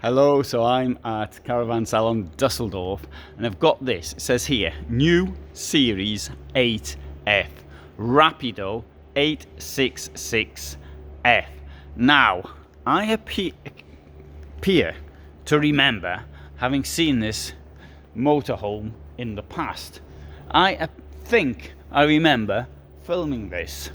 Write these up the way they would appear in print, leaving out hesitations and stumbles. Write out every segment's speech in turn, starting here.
Hello, so I'm at Caravan Salon Dusseldorf and I've got this. It says here, new series 8F, Rapido 866F. Now, I appear to remember having seen this motorhome in the past. I think I remember filming this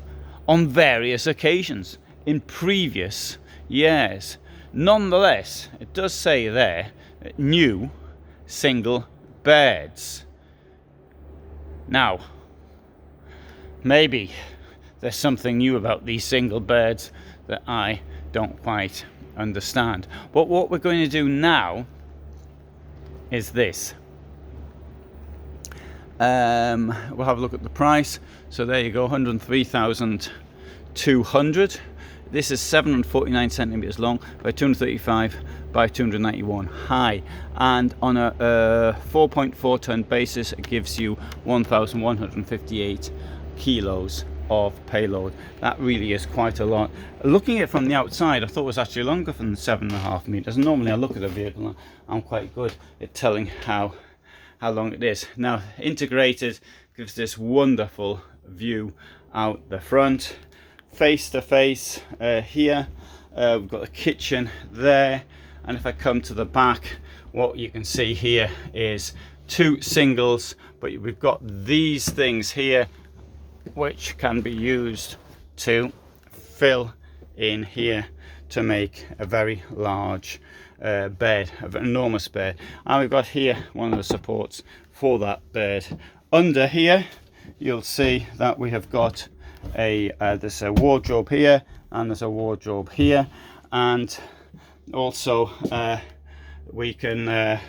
on various occasions in previous years. Nonetheless, it does say there new single beds. Now, maybe there's something new about these single beds that I don't quite understand. But what we're going to do now is this. We'll have a look at the price. So there you go, 103,200. This is 749 centimeters long by 235 by 291 high, and on a 4.4 ton basis it gives you 1,158 kilos of payload. That really is quite a lot. Looking at it from the outside, I thought it was actually longer than 7.5 meters. Normally I look at a vehicle and I'm quite good at telling how long it is. Now, integrated gives this wonderful view out the front. Face to face here, we've got the kitchen there, and if I come to the back, what you can see here is two singles, but we've got these things here which can be used to fill in here to make a very large bed, an enormous bed. And we've got here one of the supports for that bed. Under here you'll see that we have got there's a wardrobe here and there's a wardrobe here, and also we can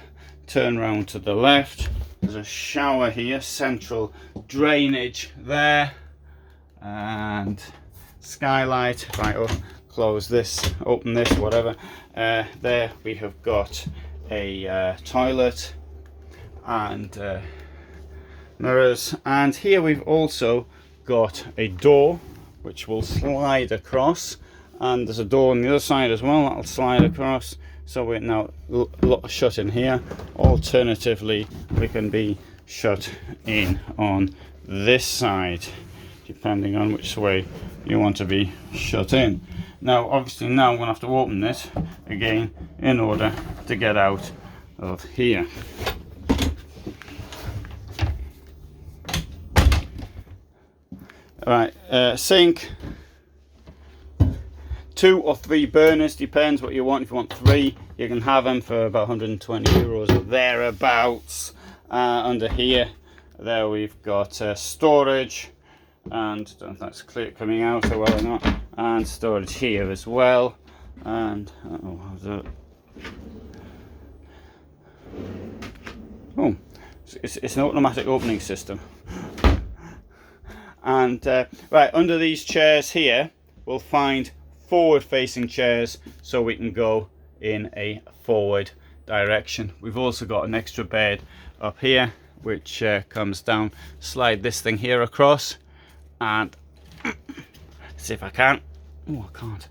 turn around to the left. There's a shower here, central drainage there, and skylight. Right, I'll close this, open this, whatever. There we have got a toilet and mirrors, and here we've also got a door which will slide across, and there's a door on the other side as well that'll slide across, so we're now shut in here. Alternatively, we can be shut in on this side depending on which way you want to be shut in. Now obviously now I'm going to have to open this again in order to get out of here. Right, sink, 2 or 3 burners, depends what you want. If you want 3, you can have them for about 120 euros or thereabouts. Under here, there we've got storage, and I don't know if that's clear coming out so well or not, and storage here as well. And it's an automatic opening system. And right, under these chairs here we'll find forward facing chairs so we can go in a forward direction. We've also got an extra bed up here which comes down. Slide this thing here across, and see if I can. Oh, I can't.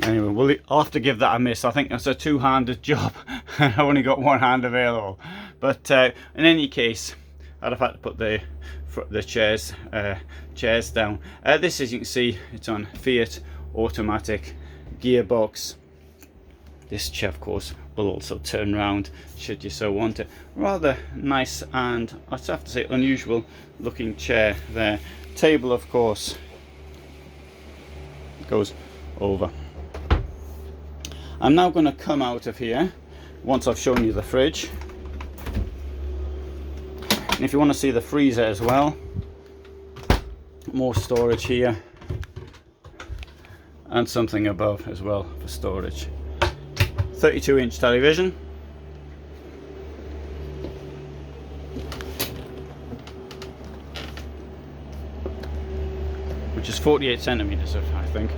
Anyway, I'll have to give that a miss. I think that's a two-handed job. I've only got one hand available, but in any case, I'd have had to put the chairs down. This, as you can see, it's on Fiat automatic gearbox. This chair, of course, will also turn round should you so want it. Rather nice, and I'd have to say unusual looking chair there. Table, of course, goes over. I'm now going to come out of here once I've shown you the fridge. And if you want to see the freezer as well, more storage here, and something above as well for storage. 32-inch television, which is 48 centimeters, I think.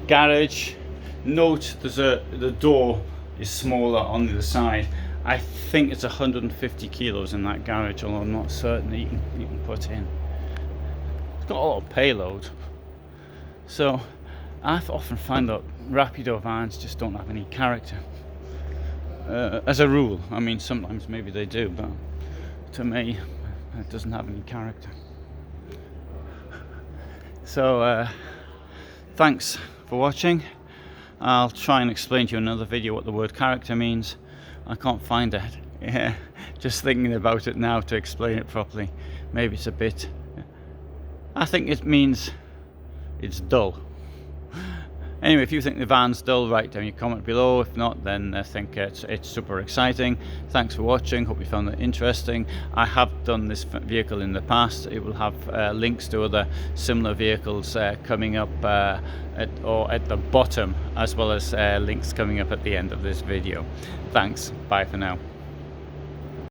Garage. Note the door is smaller on the other side. I think it's 150 kilos in that garage, although I'm not certain that you can put in. It's got a lot of payload. So I've often found that Rapido vans just don't have any character. As a rule, I mean, sometimes maybe they do, but to me, it doesn't have any character. So thanks for watching. I'll try and explain to you in another video what the word character means. I can't find it. Yeah, just thinking about it now to explain it properly. Maybe it's a bit... I think it means it's dull. Anyway, if you think the van's dull, write down your comment below. If not, then I think it's super exciting. Thanks for watching. Hope you found it interesting. I have done this vehicle in the past. It will have links to other similar vehicles coming up at the bottom, as well as links coming up at the end of this video. Thanks. Bye for now.